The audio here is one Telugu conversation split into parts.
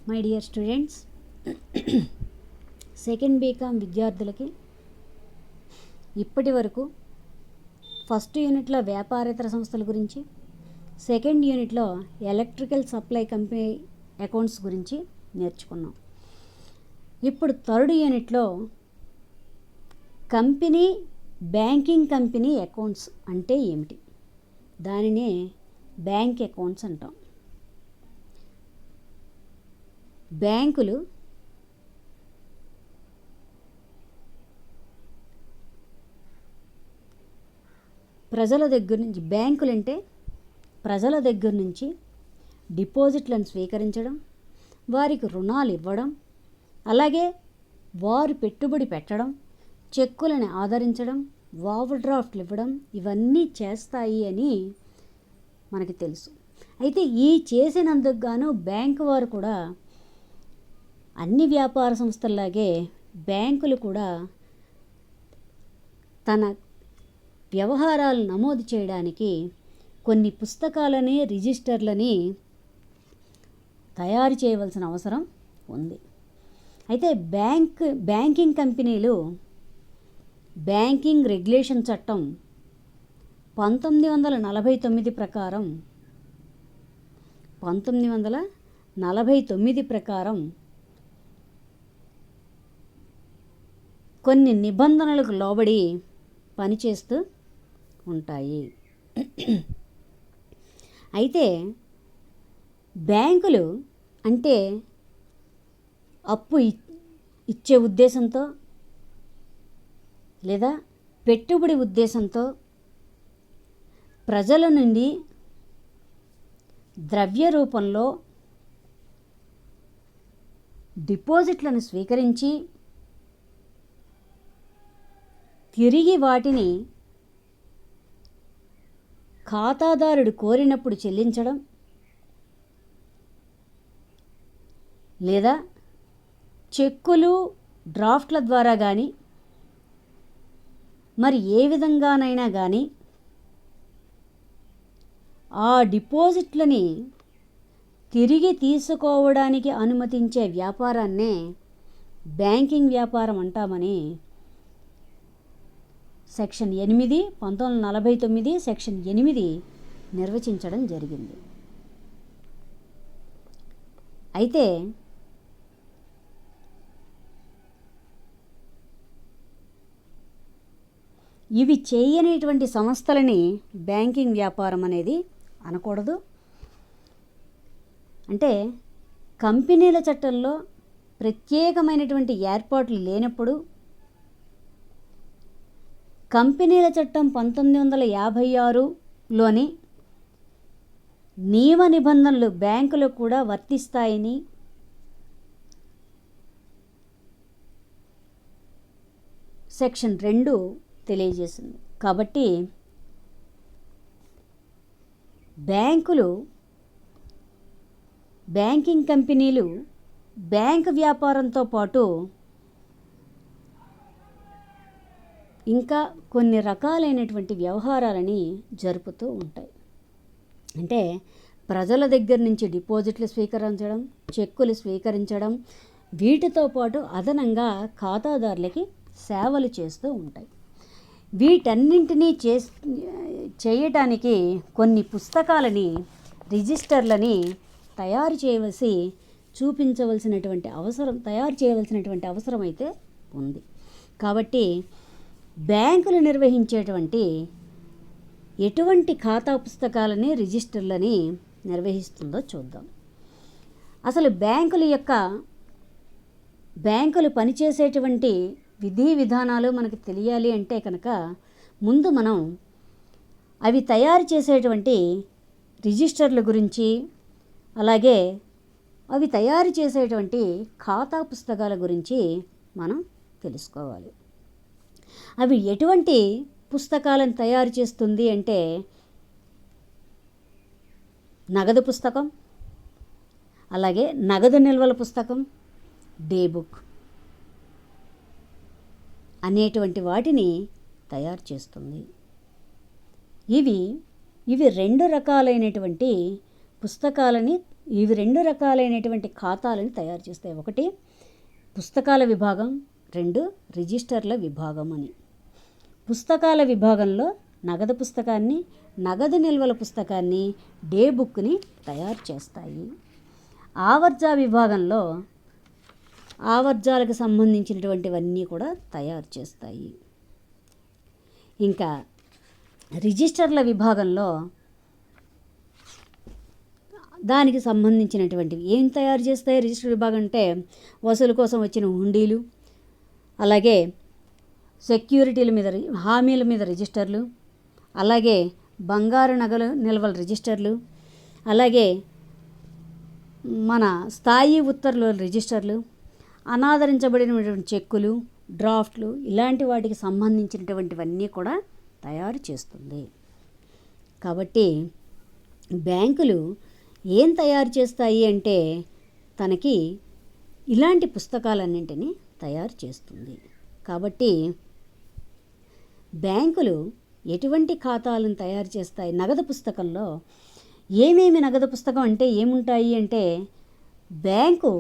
My dear students, second BCom విద్యార్థులకి ఇప్పటి వరకు ఫస్ట్ యూనిట్లో వ్యాపారేతర సంస్థల గురించి, సెకండ్ యూనిట్లో ఎలక్ట్రికల్ సప్లై కంపెనీ అకౌంట్స్ గురించి నేర్చుకున్నాం. ఇప్పుడు థర్డ్ యూనిట్లో బ్యాంకింగ్ కంపెనీ అకౌంట్స్ అంటే ఏమిటి, దానినే బ్యాంక్ అకౌంట్స్ అంటాం. బ్యాంకులు బ్యాంకులంటే ప్రజల దగ్గర నుంచి డిపాజిట్లను స్వీకరించడం, వారికి రుణాలు ఇవ్వడం, అలాగే వారు పెట్టుబడి పెట్టడం, చెక్కులను ఆదరించడం, ఓవర్ డ్రాఫ్ట్లు ఇవ్వడం, ఇవన్నీ చేస్తాయి అని మనకి తెలుసు. అయితే ఈ చేసినందుకు గాను బ్యాంకు వారు కూడా అన్ని వ్యాపార సంస్థల్లాగే బ్యాంకులు కూడా తన వ్యవహారాలు నమోదు చేయడానికి కొన్ని పుస్తకాలని, రిజిస్టర్లని తయారు చేయవలసిన అవసరం ఉంది. అయితే బ్యాంకింగ్ కంపెనీలు బ్యాంకింగ్ రెగ్యులేషన్ చట్టం 1949 ప్రకారం కొన్ని నిబంధనలకు లోబడి పనిచేస్తూ ఉంటాయి. అయితే బ్యాంకులు అంటే అప్పు ఇచ్చే ఉద్దేశంతో లేదా పెట్టుబడి ఉద్దేశంతో ప్రజల నుండి ద్రవ్య రూపంలో డిపాజిట్లను స్వీకరించి తిరిగి వాటిని ఖాతాదారుడు కోరినప్పుడు చెల్లించడం, లేదా చెక్కులు, డ్రాఫ్ట్ల ద్వారా కానీ మరి ఏ విధంగానైనా కానీ ఆ డిపాజిట్లని తిరిగి తీసుకోవడానికి అనుమతించే వ్యాపారాన్నే బ్యాంకింగ్ వ్యాపారం అంటామని సెక్షన్ 8 1949 సెక్షన్ 8 నిర్వచించడం జరిగింది. అయితే ఇవి చేయనేటువంటి సంస్థలని బ్యాంకింగ్ వ్యాపారం అనేది అనకూడదు. అంటే కంపెనీల చట్టంలో ప్రత్యేకమైనటువంటి ఏర్పాట్లు లేనప్పుడు, కంపెనీల చట్టం 1956లోని నియమ నిబంధనలు బ్యాంకులకు కూడా వర్తిస్తాయని సెక్షన్ 2 తెలియజేసింది. కాబట్టి బ్యాంకింగ్ కంపెనీలు బ్యాంకు వ్యాపారంతో పాటు ఇంకా కొన్ని రకాలైనటువంటి వ్యవహారాలని జరుపుతూ ఉంటాయి. అంటే ప్రజల దగ్గర నుంచి డిపాజిట్లు స్వీకరించడం, చెక్కులు స్వీకరించడం, వీటితో పాటు అదనంగా ఖాతాదారులకి సేవలు చేస్తూ ఉంటాయి. వీటన్నింటినీ చేయటానికి కొన్ని పుస్తకాలని, రిజిస్టర్లని తయారు చేయవలసినటువంటి అవసరం అయితే ఉంది. కాబట్టి బ్యాంకులు నిర్వహించేటువంటి ఎటువంటి ఖాతా పుస్తకాలని, రిజిస్టర్లని నిర్వహిస్తుందో చూద్దాం. అసలు బ్యాంకులు పనిచేసేటువంటి విధి విధానాలు మనకు తెలియాలి అంటే కనుక ముందు మనం అవి తయారు చేసేటువంటి రిజిస్టర్ల గురించి, అలాగే అవి తయారు చేసేటువంటి ఖాతా పుస్తకాల గురించి మనం తెలుసుకోవాలి. అవి ఎటువంటి పుస్తకాలను తయారు చేస్తుంది అంటే నగదు పుస్తకం, అలాగే నగదు నిల్వల పుస్తకం, డే బుక్ అనేటువంటి వాటిని తయారు చేస్తుంది. ఇవి 2 రకాలైనటువంటి పుస్తకాలని ఇవి 2 రకాలైనటువంటి ఖాతాలను తయారు చేస్తాయి. ఒకటి పుస్తకాల విభాగం, 2 రిజిస్టర్ల విభాగం అని. పుస్తకాల విభాగంలో నగదు పుస్తకాన్ని, నగదు నిల్వల పుస్తకాన్ని, డే బుక్ని తయారు చేస్తాయి. ఆవర్జా విభాగంలో ఆవర్జాలకు సంబంధించినటువంటివన్నీ కూడా తయారు చేస్తాయి. ఇంకా రిజిస్టర్ల విభాగంలో దానికి సంబంధించినటువంటివి ఏం తయారు చేస్తాయి? రిజిస్టర్ విభాగం అంటే వసూలు కోసం వచ్చిన హుండీలు, అలాగే సెక్యూరిటీల మీద హామీల మీద రిజిస్టర్లు, అలాగే బంగారు నగలు నిల్వల రిజిస్టర్లు, అలాగే మన స్థాయి ఉత్తర్వుల రిజిస్టర్లు, అనాదరించబడినటువంటి చెక్కులు, డ్రాఫ్ట్లు, ఇలాంటి వాటికి సంబంధించినటువంటివన్నీ కూడా తయారు చేస్తుంది. కాబట్టి బ్యాంకులు ఏం తయారు చేస్తాయి అంటే తనకి ఇలాంటి పుస్తకాలన్నింటినీ తయారు చేస్తుంది. కాబట్టి బ్యాంకులు ఎటువంటి ఖాతాలను తయారు చేస్తాయి? నగదు పుస్తకంలో ఏమేమి నగదు పుస్తకం అంటే ఏముంటాయి అంటే, బ్యాంకు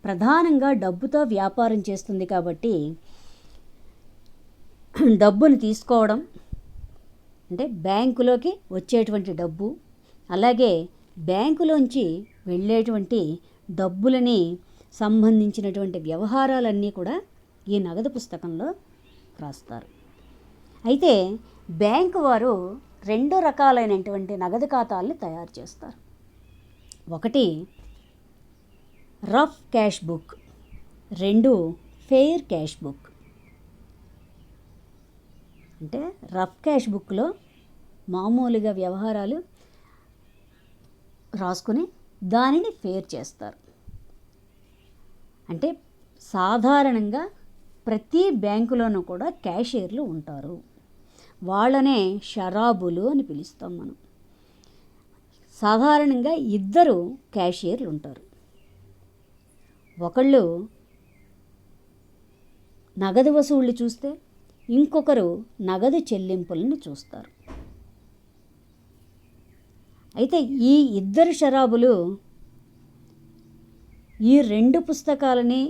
ప్రధానంగా డబ్బుతో వ్యాపారం చేస్తుంది కాబట్టి డబ్బును తీసుకోవడం అంటే బ్యాంకులోకి వచ్చేటువంటి డబ్బు, అలాగే బ్యాంకులోంచి వెళ్ళేటువంటి డబ్బులని సంబంధించినటువంటి వ్యవహారాలన్నీ కూడా ఈ నగదు పుస్తకంలో రాస్తారు. అయితే బ్యాంకు వారు 2 రకాలైనటువంటి నగదు ఖాతాలను తయారు చేస్తారు. ఒకటి rough cash book, 2 fair cash book. అంటే రఫ్ క్యాష్ బుక్లో మామూలుగా వ్యవహారాలు రాసుకుని దానిని ఫెయిర్ చేస్తారు. అంటే సాధారణంగా ప్రతి బ్యాంకులోనూ కూడా క్యాషియర్లు ఉంటారు. వాళ్ళనే షరాబులు అని పిలుస్తాం మనం. సాధారణంగా 2 క్యాషియర్లు ఉంటారు. ఒకళ్ళు నగదు వసూళ్లు చూస్తే, ఇంకొకరు నగదు చెల్లింపులను చూస్తారు. అయితే ఈ 2 షరాబులు ఈ 2 పుస్తకాలని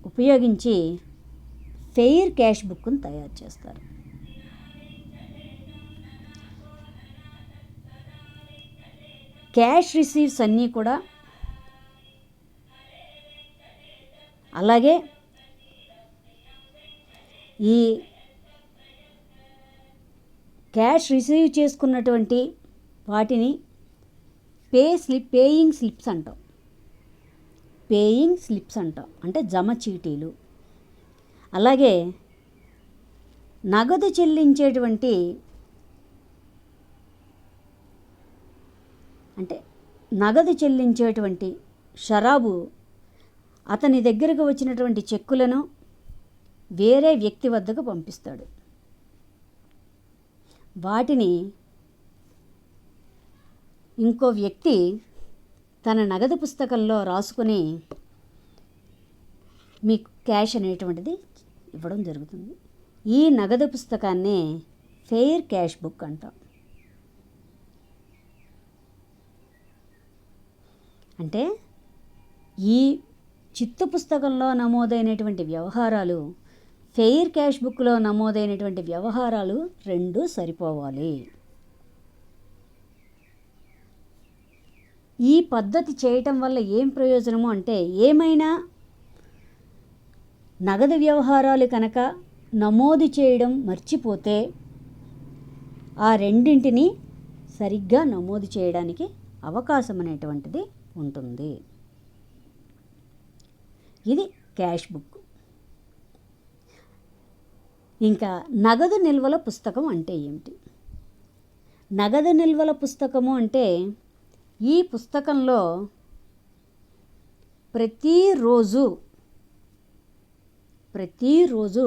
ఉపయోగించి ఫెయిర్ క్యాష్ బుక్ను తయారు చేస్తారు. క్యాష్ రిసీవ్స్ అన్నీ కూడా, అలాగే ఈ క్యాష్ రిసీవ్ చేసుకున్నటువంటి వాటిని పేయింగ్ స్లిప్స్ అంటాం. పేయింగ్ స్లిప్స్ అంటాం అంటే జమ చీటీలు. అలాగే నగదు చెల్లించేటువంటి అంటే నగదు చెల్లించేటువంటి షరాబు అతని దగ్గరకు వచ్చినటువంటి చెక్కులను వేరే వ్యక్తి వద్దకు పంపిస్తాడు. వాటిని ఇంకో వ్యక్తి తన నగదు పుస్తకంలో రాసుకుని మీకు క్యాష్ అనేటువంటిది ఇవ్వడం జరుగుతుంది. ఈ నగదు పుస్తకాన్ని ఫెయిర్ క్యాష్ బుక్ అంటాం. అంటే ఈ చిత్తు పుస్తకంలో నమోదైనటువంటి వ్యవహారాలు ఫెయిర్ క్యాష్ బుక్లో నమోదైనటువంటి వ్యవహారాలు 2 సరిపోవాలి. ఈ పద్ధతి చేయటం వల్ల ఏం ప్రయోజనము అంటే, ఏమైనా నగదు వ్యవహారాలు కనుక నమోదు చేయడం మర్చిపోతే ఆ రెండింటిని సరిగ్గా నమోదు చేయడానికి అవకాశం అనేటువంటిది ఉంటుంది. ఇది క్యాష్ బుక్. ఇంకా నగదు నిల్వల పుస్తకం అంటే ఏమిటి? నగదు నిల్వల పుస్తకము అంటే ఈ పుస్తకంలో ప్రతిరోజు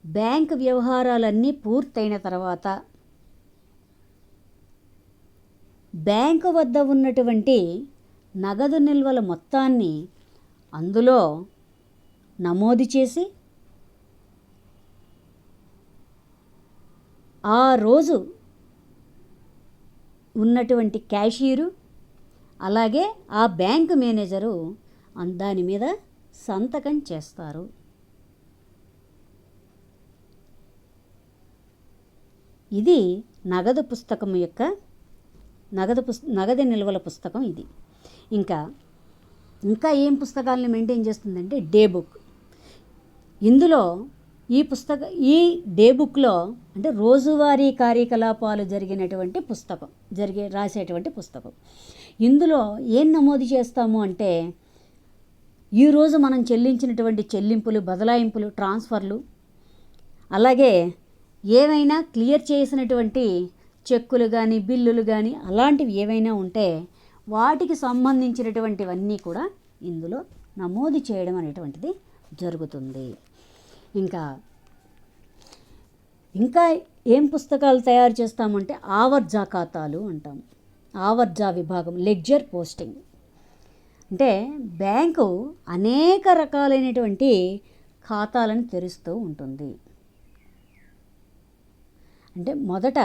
బ్యాంక్ వ్యవహారాలన్నీ పూర్తయిన తర్వాత బ్యాంకు వద్ద ఉన్నటువంటి నగదు నిల్వల మొత్తాన్ని అందులో నమోదు చేసి ఆ రోజు ఉన్నటువంటి క్యాషియరు అలాగే ఆ బ్యాంకు మేనేజరు దాని మీద సంతకం చేస్తారు. ఇది నగదు పుస్తకం యొక్క నగదు నిల్వల పుస్తకం ఇది. ఇంకా ఏం పుస్తకాలను మెయింటైన్ చేస్తుందంటే డే బుక్. ఇందులో ఈ డే బుక్లో అంటే రోజువారీ కార్యకలాపాలు జరిగినటువంటి పుస్తకం రాసేటువంటి పుస్తకం. ఇందులో ఏం నమోదు చేస్తాము అంటే ఈరోజు మనం చెల్లించినటువంటి చెల్లింపులు, బదలాయింపులు, ట్రాన్స్ఫర్లు, అలాగే ఏవైనా క్లియర్ చేసినటువంటి చెక్కులు కానీ బిల్లులు కానీ అలాంటివి ఏవైనా ఉంటే వాటికి సంబంధించినటువంటివన్నీ కూడా ఇందులో నమోదు చేయడం అనేటువంటిది జరుగుతుంది. ఇంకా ఏం పుస్తకాలు తయారు చేస్తామంటే ఆవర్జా ఖాతాలు అంటాం. ఆవర్జా విభాగం, లెడ్జర్ పోస్టింగ్. అంటే బ్యాంకు అనేక రకాలైనటువంటి ఖాతాలను తెరుస్తూ ఉంటుంది. అంటే మొదట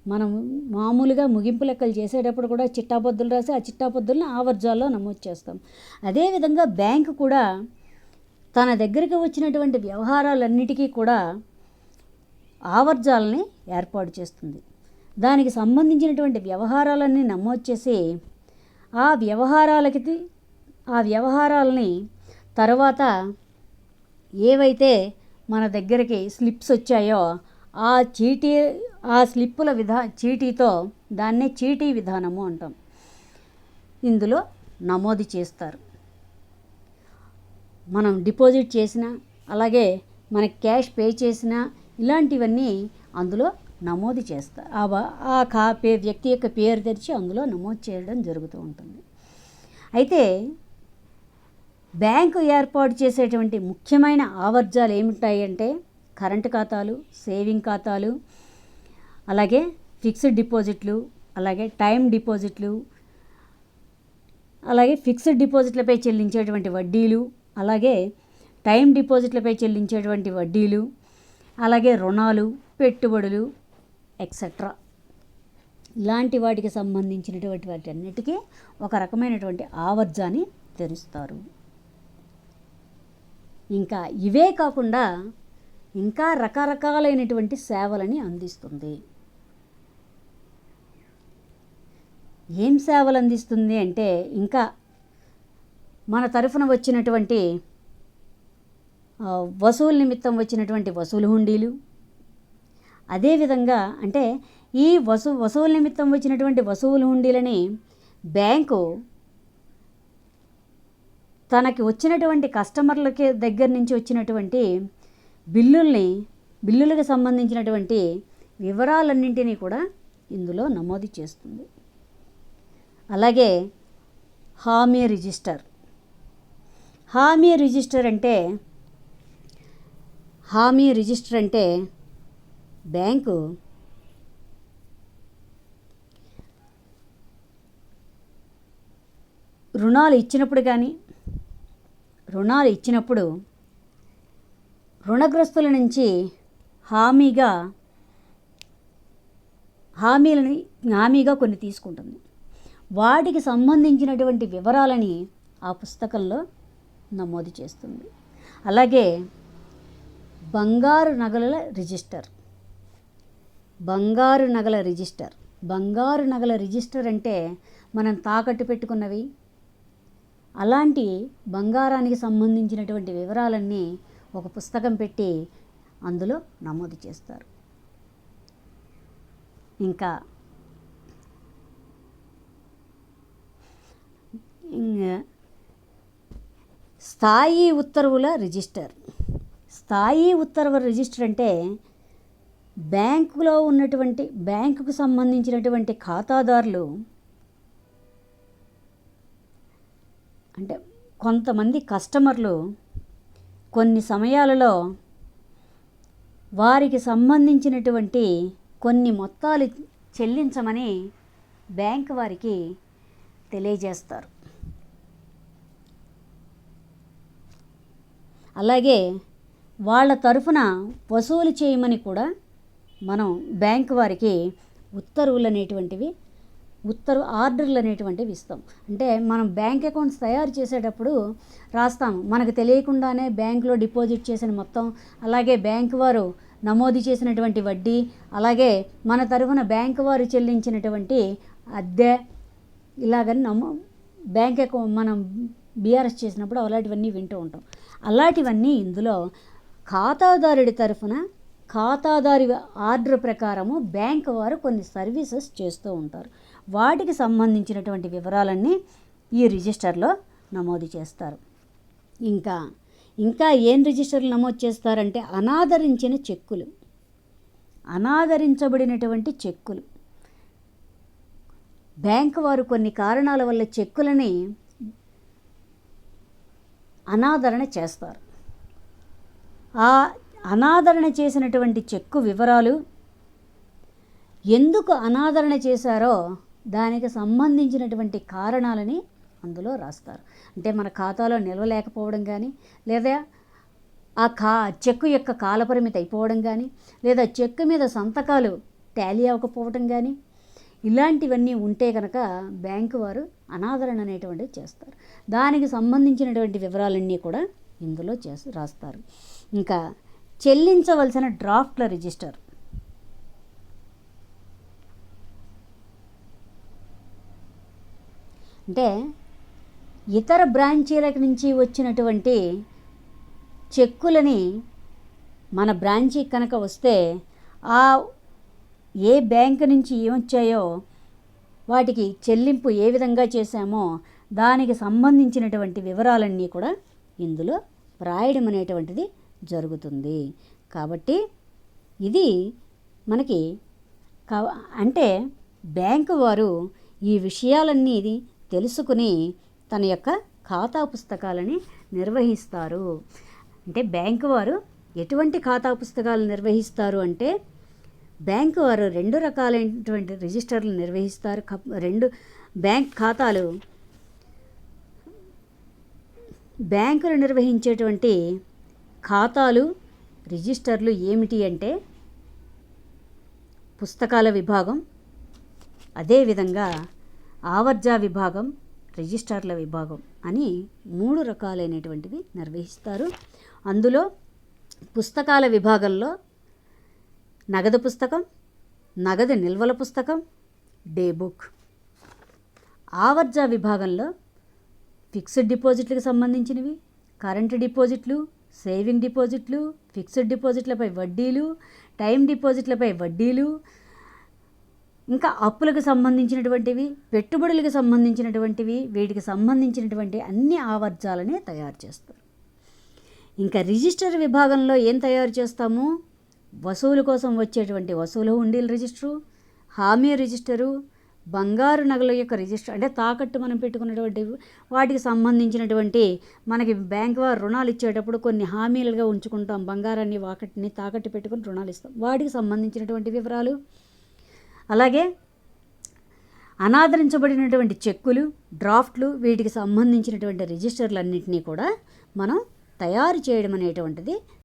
మనం మామూలుగా ముగింపు లెక్కలు చేసేటప్పుడు కూడా చిట్టాపొద్దులు రాసి ఆ చిట్టాపొద్దులను ఆవర్జాల్లో నమోదు చేస్తాం. అదేవిధంగా బ్యాంకు కూడా తన దగ్గరికి వచ్చినటువంటి వ్యవహారాలన్నిటికీ కూడా ఆవర్జాలని ఏర్పాటు చేస్తుంది. దానికి సంబంధించినటువంటి వ్యవహారాలన్నీ నమోదు చేసి ఆ వ్యవహారాలని తర్వాత ఏవైతే మన దగ్గరికి స్లిప్స్ వచ్చాయో ఆ స్లిప్పుల చీటీతో దాన్నే చీటీ విధానము అంటాం. ఇందులో నమోదు చేస్తారు. మనం డిపాజిట్ చేసినా అలాగే మనకి క్యాష్ పే చేసినా ఇలాంటివన్నీ అందులో నమోదు చేస్తారు. వ్యక్తి యొక్క పేరు తెరిచి అందులో నమోదు చేయడం జరుగుతూ ఉంటుంది. అయితే బ్యాంకు ఏర్పాటు చేసేటువంటి ముఖ్యమైన ఆవర్జాలు ఏమిటాయి అంటే కరెంటు ఖాతాలు, సేవింగ్ ఖాతాలు, అలాగే ఫిక్స్డ్ డిపాజిట్లు, అలాగే టైం డిపాజిట్లు, అలాగే ఫిక్స్డ్ డిపాజిట్లపై చెల్లించేటువంటి వడ్డీలు, అలాగే టైం డిపాజిట్లపై చెల్లించేటువంటి వడ్డీలు, అలాగే రుణాలు, పెట్టుబడులు ఎక్సెట్రా. ఇలాంటి వాటికి సంబంధించినటువంటి వాటన్నిటికీ ఒక రకమైనటువంటి ఆవర్జాన్ని తెరుస్తారు. ఇంకా ఇవే కాకుండా ఇంకా రకరకాలైనటువంటి సేవలని అందిస్తుంది. ఏం సేవలు అందిస్తుంది అంటే ఇంకా మన తరఫున వచ్చినటువంటి వసూలు నిమిత్తం వచ్చినటువంటి వసూలు హుండీలు, అదేవిధంగా అంటే ఈ వసూలు నిమిత్తం వచ్చినటువంటి వసూలు హుండీలని బ్యాంకు తనకి వచ్చినటువంటి కస్టమర్లకి దగ్గర నుంచి వచ్చినటువంటి బిల్లులకు సంబంధించినటువంటి వివరాలన్నింటినీ కూడా ఇందులో నమోదు చేస్తుంది. అలాగే హామీ రిజిస్టర్. హామీ రిజిస్టర్ అంటే బ్యాంకు రుణాలు ఇచ్చినప్పుడు రుణగ్రస్తుల నుంచి హామీగా కొన్ని తీసుకుంటుంది. వాటికి సంబంధించినటువంటి వివరాలని ఆ పుస్తకంలో నమోదు చేస్తుంది. అలాగే బంగారు నగల రిజిస్టర్ అంటే మనం తాకట్టు పెట్టుకున్నవి అలాంటి బంగారానికి సంబంధించినటువంటి వివరాలన్నీ ఒక పుస్తకం పెట్టి అందులో నమోదు చేస్తారు. ఇంకా స్థాయి ఉత్తర్వుల రిజిస్టర్. అంటే బ్యాంకుకు సంబంధించినటువంటి ఖాతాదారులు అంటే కొంతమంది కస్టమర్లు కొన్ని సమయాలలో వారికి సంబంధించినటువంటి కొన్ని మొత్తాలు చెల్లించమని బ్యాంక్ వారికి తెలియజేస్తారు. అలాగే వాళ్ళ తరఫున వసూలు చేయమని కూడా మనం బ్యాంక్ వారికి ఉత్తర్వులు అనేటువంటివి ఆర్డర్లు అనేటువంటివి ఇస్తాం. అంటే మనం బ్యాంక్ అకౌంట్స్ తయారు చేసేటప్పుడు రాస్తాము, మనకు తెలియకుండానే బ్యాంకులో డిపాజిట్ చేసిన మొత్తం, అలాగే బ్యాంకు వారు నమోదు చేసినటువంటి వడ్డీ, అలాగే మన తరఫున బ్యాంకు వారు చెల్లించినటువంటి అద్దె, ఇలాగని బ్యాంక్ అకౌంట్ మనం బీఆర్ఎస్ చేసినప్పుడు అలాంటివన్నీ వింటూ ఉంటాం. అలాంటివన్నీ ఇందులో ఖాతాదారుడి తరఫున ఖాతాదారి ఆర్డర్ ప్రకారము బ్యాంకు వారు కొన్ని సర్వీసెస్ చేస్తూ ఉంటారు. వాటికి సంబంధించినటువంటి వివరాలన్నీ ఈ రిజిస్టర్లో నమోదు చేస్తారు. ఇంకా ఏం రిజిస్టర్లు నమోదు చేస్తారంటే అనాదరించబడినటువంటి చెక్కులు. బ్యాంకు వారు కొన్ని కారణాల వల్ల చెక్కులని అనాదరణ చేస్తారు. ఆ అనాదరణ చేసినటువంటి చెక్కు వివరాలు, ఎందుకు అనాదరణ చేశారో దానికి సంబంధించినటువంటి కారణాలని అందులో రాస్తారు. అంటే మన ఖాతాలో నిల్వ లేకపోవడం కానీ, లేదా ఆ చెక్కు యొక్క కాలపరిమితి అయిపోవడం కానీ, లేదా చెక్కు మీద సంతకాలు టాలీ అవ్వకపోవడం కానీ, ఇలాంటివన్నీ ఉంటే కనుక బ్యాంకు వారు అనాదరణ అనేటువంటివి చేస్తారు. దానికి సంబంధించినటువంటి వివరాలన్నీ కూడా ఇందులో రాస్తారు. ఇంకా చెల్లించవలసిన డ్రాఫ్ట్ల రిజిస్టర్. అంటే ఇతర బ్రాంచీల నుంచి వచ్చినటువంటి చెక్కులని మన బ్రాంచీకి కనుక వస్తే, ఏ బ్యాంకు నుంచి ఏమొచ్చాయో వాటికి చెల్లింపు ఏ విధంగా చేశామో దానికి సంబంధించినటువంటి వివరాలన్నీ కూడా ఇందులో రాయడం అనేటువంటిది జరుగుతుంది. కాబట్టి ఇది మనకి అంటే బ్యాంకు వారు ఈ విషయాలన్నీ తెలుసుకుని తన యొక్క ఖాతా పుస్తకాలని నిర్వహిస్తారు. అంటే బ్యాంకు వారు ఎటువంటి ఖాతా పుస్తకాలు నిర్వహిస్తారు అంటే, బ్యాంకు వారు 2 రకాలైనటువంటి రిజిస్టర్లు నిర్వహిస్తారు. 2 బ్యాంక్ ఖాతాలు, బ్యాంకులు నిర్వహించేటువంటి ఖాతాలు, రిజిస్టర్లు ఏమిటి అంటే పుస్తకాల విభాగం, అదేవిధంగా ఆవర్జా విభాగం, రిజిస్టర్ల విభాగం అని 3 రకాలైనటువంటివి నిర్వహిస్తారు. అందులో పుస్తకాల విభాగంలో నగదు పుస్తకం, నగదు నిల్వల పుస్తకం, డే బుక్. ఆవర్జా విభాగంలో ఫిక్స్డ్ డిపాజిట్లకు సంబంధించినవి, కరెంటు డిపాజిట్లు, సేవింగ్ డిపాజిట్లు, ఫిక్స్డ్ డిపాజిట్లపై వడ్డీలు, టైం డిపాజిట్లపై వడ్డీలు, ఇంకా అప్పులకు సంబంధించినటువంటివి, పెట్టుబడులకు సంబంధించినటువంటివి, వీటికి సంబంధించినటువంటి అన్ని ఆవర్జాలని తయారు చేస్తారు. ఇంకా రిజిస్టర్ విభాగంలో ఏం తయారు చేస్తాము? వసూలు కోసం వచ్చేటువంటి వసూలు హుండీల రిజిస్టరు, హామీ రిజిస్టరు, బంగారు నగల యొక్క రిజిస్టర్, అంటే తాకట్టు మనం పెట్టుకున్నటువంటి వాటికి సంబంధించినటువంటి, మనకి బ్యాంకు వారు రుణాలు ఇచ్చేటప్పుడు కొన్ని హామీలుగా ఉంచుకుంటాం, బంగారాన్ని వాకట్ని తాకట్టు పెట్టుకుని రుణాలు ఇస్తాం, వాటికి సంబంధించినటువంటి వివరాలు. అలాగే అనాదరించబడినటువంటి చెక్కులు, డ్రాఫ్ట్లు, వీటికి సంబంధించినటువంటి రిజిస్టర్లన్నింటినీ కూడా మనం తయారు చేయడం అనేటువంటిది